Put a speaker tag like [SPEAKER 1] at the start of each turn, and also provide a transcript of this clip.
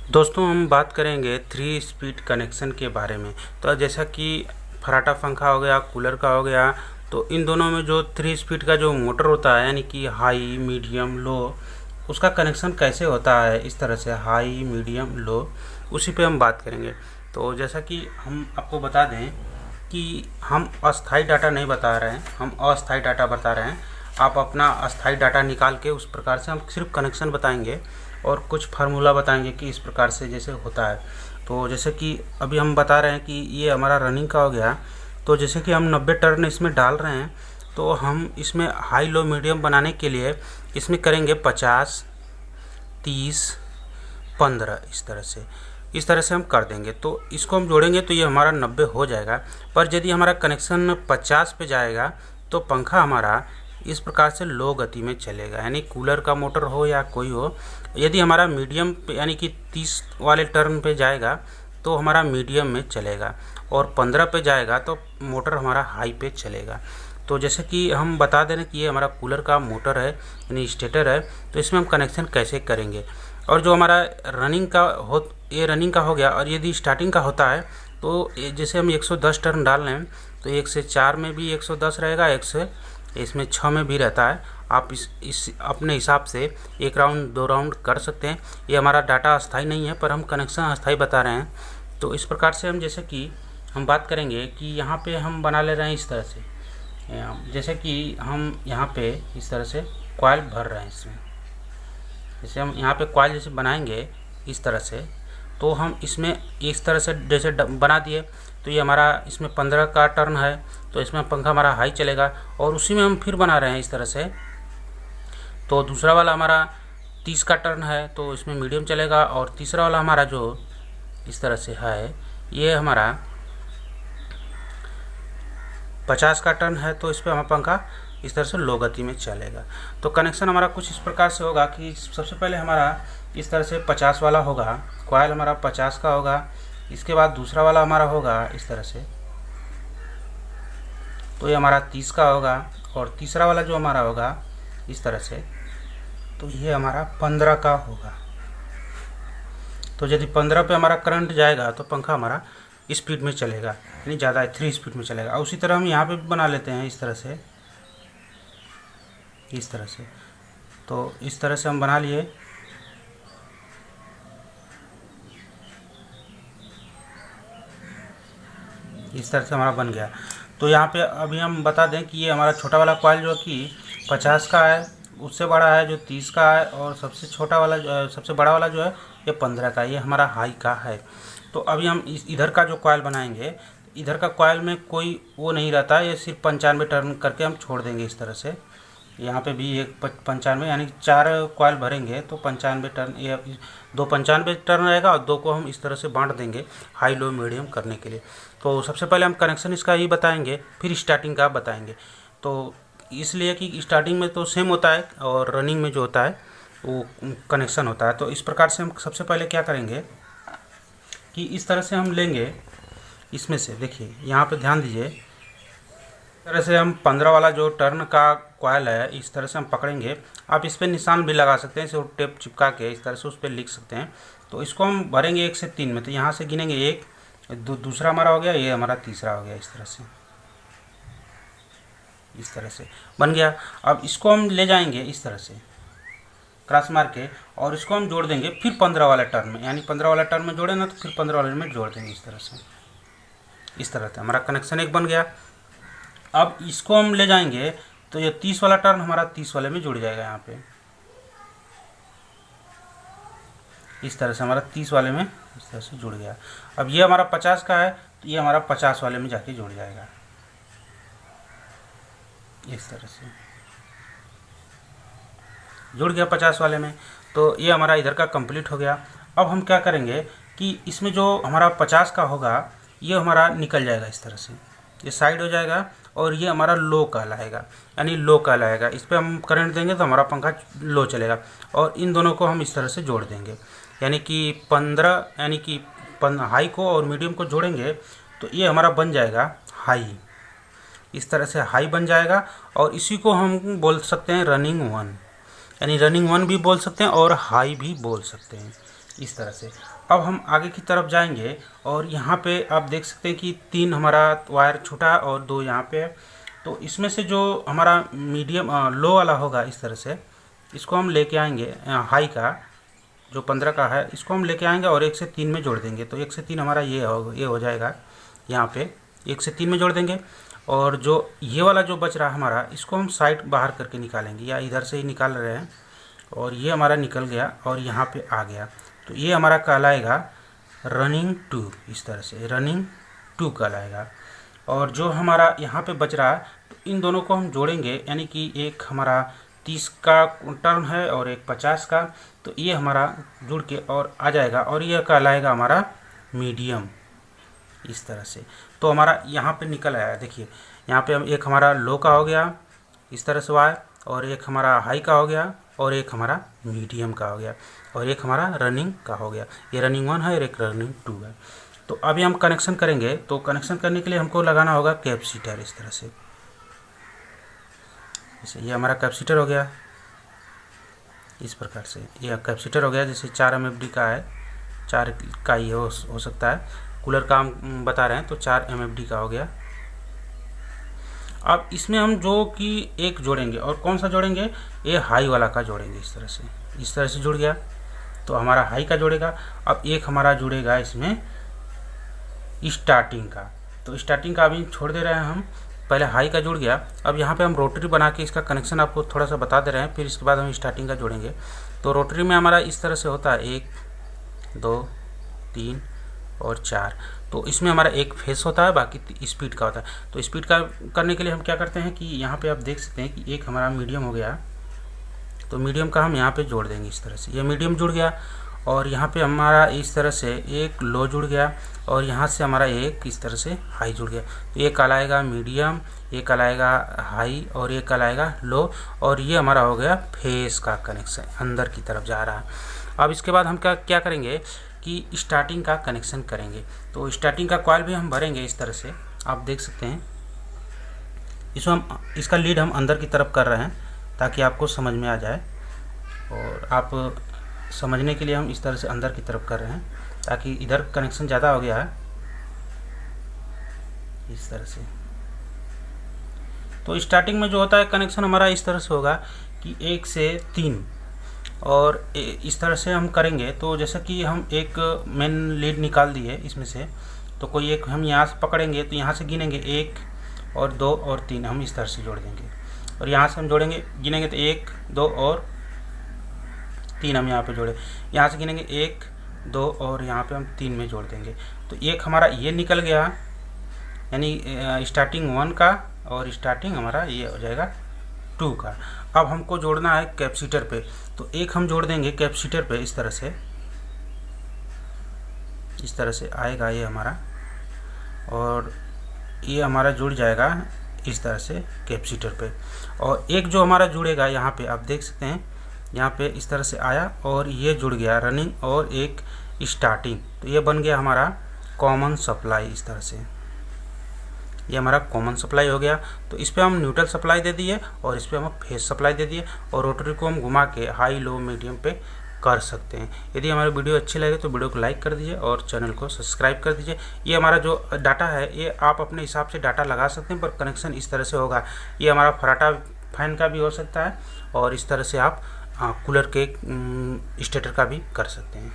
[SPEAKER 1] दोस्तों हम बात करेंगे 3 स्पीड कनेक्शन के बारे में। तो जैसा कि फर्राटा पंखा हो गया, कूलर का हो गया, तो इन दोनों में जो 3 स्पीड का जो मोटर होता है यानी कि हाई, मीडियम, लो, उसका कनेक्शन कैसे होता है, इस तरह से हाई, मीडियम, लो, उसी पे हम बात करेंगे। तो जैसा कि हम आपको बता दें कि हम अस्थाई डाटा नहीं बता रहे हैं, हम अस्थाई डाटा बता रहे हैं। आप अपना अस्थाई डाटा निकाल के उस प्रकार से हम सिर्फ कनेक्शन बताएंगे और कुछ फार्मूला बताएंगे कि इस प्रकार से जैसे होता है। तो जैसे कि अभी हम बता रहे हैं कि ये हमारा रनिंग का हो गया, तो जैसे कि हम 90 टर्न इसमें डाल रहे हैं, तो हम इसमें हाई, लो, मीडियम बनाने के लिए इसमें करेंगे 50, 30, 15, इस तरह से हम कर देंगे। तो इसको हम जोड़ेंगे तो ये हमारा 90 हो जाएगा। पर यदि हमारा कनेक्शन 50 पे जाएगा तो पंखा हमारा इस प्रकार से लो गति में चलेगा, यानी कूलर का मोटर हो या कोई हो। यदि हमारा मीडियम पे यानी कि 30 वाले टर्न पे जाएगा तो हमारा मीडियम में चलेगा, और 15 पे जाएगा तो मोटर हमारा हाई पे चलेगा। तो जैसे कि हम बता दें कि ये हमारा कूलर का मोटर है यानी स्टेटर है, तो इसमें हम कनेक्शन कैसे करेंगे। और जो हमारा रनिंग का ये रनिंग का हो गया, और यदि स्टार्टिंग का होता है तो जैसे हम 110 टर्न डाल रहे हैं तो 1 से 4 में भी 110 रहेगा, 1 से इसमें 6 में भी रहता है। आप इस अपने हिसाब से 1 राउंड 2 राउंड कर सकते हैं। ये हमारा डाटा अस्थाई नहीं है, पर हम कनेक्शन अस्थाई बता रहे हैं। तो इस प्रकार से हम जैसे कि हम बात करेंगे कि यहाँ पे हम बना ले रहे हैं इस तरह से, जैसे कि हम यहाँ पे इस तरह से कॉइल भर रहे हैं इसमें। जैसे हम यहाँ पे कॉइल जैसे बनाएंगे इस तरह से, तो हम इसमें इस तरह से जैसे बना दिए, तो ये हमारा इसमें 15 का टर्न है, तो इसमें पंखा हमारा हाई चलेगा। और उसी में हम फिर बना रहे हैं इस तरह से, तो दूसरा वाला हमारा 30 का टर्न है तो इसमें मीडियम चलेगा, और तीसरा वाला हमारा जो इस तरह से है ये हमारा 50 का टर्न है, तो इस पर हमारा पंखा इस तरह से लो गति में चलेगा। तो कनेक्शन हमारा कुछ इस प्रकार से होगा कि सबसे पहले हमारा इस तरह से 50 वाला होगा, कॉइल हमारा 50 का होगा। इसके बाद दूसरा वाला हमारा होगा इस तरह से, तो ये हमारा 30 का होगा। और तीसरा वाला जो हमारा होगा इस तरह से, तो ये हमारा 15 का होगा। तो यदि 15 पे हमारा करंट जाएगा तो पंखा हमारा स्पीड में चलेगा, यानी ज़्यादा 3 स्पीड में चलेगा। और उसी तरह हम यहाँ पे भी बना लेते हैं इस तरह से, इस तरह से। तो इस तरह से हम बना लिए। इस तरह से हमारा बन गया। तो यहाँ पे अभी हम बता दें कि ये हमारा छोटा वाला कॉइल जो कि 50 का है, उससे बड़ा है जो 30 का है, और सबसे छोटा वाला सबसे बड़ा वाला जो है ये 15 का है, ये हमारा हाई का है। तो अभी हम इधर का जो कॉइल बनाएंगे, इधर का कॉइल में कोई वो नहीं रहता है, ये सिर्फ 95 टर्न करके हम छोड़ देंगे इस तरह से। यहाँ पे भी एक 95 यानी 4 कॉइल भरेंगे तो 95 टर्न, ये 2 95 टर्न रहेगा, और 2 को हम इस तरह से बांट देंगे हाई, लो, मीडियम करने के लिए। तो सबसे पहले हम कनेक्शन इसका ही बताएंगे, फिर स्टार्टिंग का बताएंगे। तो इसलिए कि स्टार्टिंग में तो सेम होता है और रनिंग में जो होता है वो कनेक्शन होता है। तो इस प्रकार से हम सबसे पहले क्या करेंगे कि इस तरह से हम लेंगे इसमें से, देखिए यहाँ पे ध्यान दीजिए, इस तरह से हम 15 वाला जो टर्न का कॉइल है इस तरह से हम पकड़ेंगे। आप इस पर निशान भी लगा सकते हैं, इसे टेप चिपका के इस तरह से उस पर लिख सकते हैं। तो इसको हम भरेंगे 1 से 3 में, तो यहाँ से गिनेंगे 1, दूसरा हमारा हो गया, ये हमारा तीसरा हो गया। इस तरह से बन गया। अब इसको हम ले जाएंगे इस तरह से क्रॉस मार के, और इसको हम जोड़ देंगे फिर 15 वाला टर्न में, यानी 15 वाला टर्न में जोड़े ना तो फिर 15 वाले में जोड़ देंगे इस तरह से। इस तरह से हमारा कनेक्शन एक बन गया। अब इसको हम ले जाएंगे तो ये 30 वाला टर्न हमारा 30 वाले में जुड़ जाएगा। यहाँ पे इस तरह से हमारा 30 वाले में इस तरह से जुड़ गया। अब ये हमारा 50 का है तो ये हमारा 50 वाले में जाके जुड़ जाएगा इस तरह से, जुड़ गया 50 वाले में। तो ये हमारा इधर का कंप्लीट हो गया। अब हम क्या करेंगे कि इसमें जो हमारा 50 का होगा ये हमारा निकल जाएगा इस तरह से, ये साइड हो जाएगा, और ये हमारा लो कहलाएगा, यानी लो कहलाएगा। इस पर हम करंट देंगे तो हमारा पंखा लो चलेगा। और इन दोनों को हम इस तरह से जोड़ देंगे, यानी कि 15 यानी कि हाई को और मीडियम को जोड़ेंगे तो ये हमारा बन जाएगा हाई। इस तरह से हाई बन जाएगा, और इसी को हम बोल सकते हैं रनिंग 1, यानी रनिंग 1 भी बोल सकते हैं और हाई भी बोल सकते हैं। इस तरह से। अब हम आगे की तरफ जाएंगे और यहाँ पे आप देख सकते हैं कि 3 हमारा वायर छूटा और 2 यहाँ पे है। तो इसमें से जो हमारा मीडियम लो वाला होगा इस तरह से, इसको हम लेके आएंगे, हाई का जो 15 का है इसको हम लेके आएंगे और 1 से 3 में जोड़ देंगे। तो 1 से 3 हमारा ये हो जाएगा, यहाँ पे 1 से 3 में जोड़ देंगे। और जो ये वाला जो बच रहा है हमारा, इसको हम साइड बाहर करके निकालेंगे, या इधर से ही निकाल रहे हैं और ये हमारा निकल गया और यहाँ पे आ गया। तो ये हमारा कहलाएगा रनिंग 2, इस तरह से रनिंग 2 कहलाएगा। और जो हमारा यहाँ पे बच रहा है, तो इन दोनों को हम जोड़ेंगे, यानी कि एक हमारा 30 का टर्न है और एक 50 का, तो ये हमारा जुड़ के और आ जाएगा और ये कहलाएगा हमारा मीडियम, इस तरह से। तो हमारा यहाँ पे निकल आया, देखिए यहाँ पे हम एक हमारा लो का हो गया इस तरह से वायर, और एक हमारा हाई का हो गया, और एक हमारा मीडियम का हो गया, और एक हमारा रनिंग का हो गया। ये रनिंग 1 है और एक रनिंग 2 है। तो अभी हम कनेक्शन करेंगे। तो कनेक्शन करने के लिए हमको लगाना होगा कैपेसिटर, इस तरह से। जैसे ये हमारा कैपेसिटर हो गया, इस प्रकार से ये कैपेसिटर हो गया। जैसे 4 MFD का है, 4 का ही हो सकता है, कूलर का हम बता रहे हैं, तो 4 MFD का हो गया। अब इसमें हम जो कि एक जोड़ेंगे, और कौन सा जोड़ेंगे, ये हाई वाला का जोड़ेंगे, इस तरह से जुड़ गया। तो हमारा हाई का जोड़ेगा। अब एक हमारा जुड़ेगा इसमें स्टार्टिंग का, तो स्टार्टिंग का अभी छोड़ दे रहे हैं हम, पहले हाई का जुड़ गया। अब यहाँ पे हम रोटरी बना के इसका कनेक्शन आपको थोड़ा सा बता दे रहे हैं, फिर इसके बाद हम स्टार्टिंग का जोड़ेंगे। तो रोटरी में हमारा इस तरह से होता है 1 2 3 और 4। तो इसमें हमारा एक फेस होता है, बाकी स्पीड का होता है। तो स्पीड का करने के लिए हम क्या करते हैं कि यहाँ पे आप देख सकते हैं कि एक हमारा मीडियम हो गया, तो मीडियम का हम यहाँ पे जोड़ देंगे इस तरह से। ये मीडियम जुड़ गया, और यहाँ पे हमारा इस तरह से एक लो जुड़ गया, और यहाँ से हमारा एक इस तरह से हाई जुड़ गया। तो ये कहलाएगा मीडियम, ये कहलाएगा हाई, और ये कहलाएगा लो। और ये हमारा हो गया फेस का कनेक्शन, अंदर की तरफ जा रहा है। अब इसके बाद हम क्या करेंगे कि स्टार्टिंग का कनेक्शन करेंगे। तो स्टार्टिंग का कॉइल भी हम भरेंगे इस तरह से, आप देख सकते हैं। इसका लीड हम अंदर की तरफ कर रहे हैं ताकि आपको समझ में आ जाए, और आप समझने के लिए हम इस तरह से अंदर की तरफ कर रहे हैं, ताकि इधर कनेक्शन ज़्यादा हो गया है, इस तरह से। तो स्टार्टिंग में जो होता है कनेक्शन हमारा इस तरह से होगा कि 1 से 3, और इस तरह से हम करेंगे। तो जैसा कि हम एक मेन लीड निकाल दिए इसमें से, तो कोई एक हम यहाँ से पकड़ेंगे, तो यहाँ से गिनेंगे 1 और 2 और 3, हम इस तरह से जोड़ देंगे। और यहाँ से हम जोड़ेंगे, गिनेंगे तो 1 2 और 3 हम यहाँ पे जोड़े, यहाँ से गिनेंगे 1 2 और यहाँ पे हम 3 में जोड़ देंगे। तो एक हमारा ये निकल गया, यानी स्टार्टिंग 1 का, और स्टार्टिंग हमारा ये हो जाएगा 2 का। अब हमको जोड़ना है कैपेसिटर पे, तो एक हम जोड़ देंगे कैपेसिटर पे, इस तरह से आएगा ये हमारा, और ये हमारा जुड़ जाएगा इस तरह से कैपेसिटर पे। और एक जो हमारा जुड़ेगा यहाँ पे, आप देख सकते हैं यहाँ पे इस तरह से आया, और ये जुड़ गया रनिंग और एक स्टार्टिंग। तो ये बन गया हमारा कॉमन सप्लाई, इस तरह से ये हमारा कॉमन सप्लाई हो गया। तो इस पर हम न्यूट्रल सप्लाई दे दिए, और इस पर हम फेस सप्लाई दे दिए, और रोटरी को हम घुमा के हाई लो मीडियम पे कर सकते हैं। यदि हमारी वीडियो अच्छी लगे तो वीडियो को लाइक कर दीजिए और चैनल को सब्सक्राइब कर दीजिए। ये हमारा जो डाटा है, ये आप अपने हिसाब से डाटा लगा सकते हैं, पर कनेक्शन इस तरह से होगा। ये हमारा फराटा फैन का भी हो सकता है, और इस तरह से आप कूलर के स्टेटर का भी कर सकते हैं।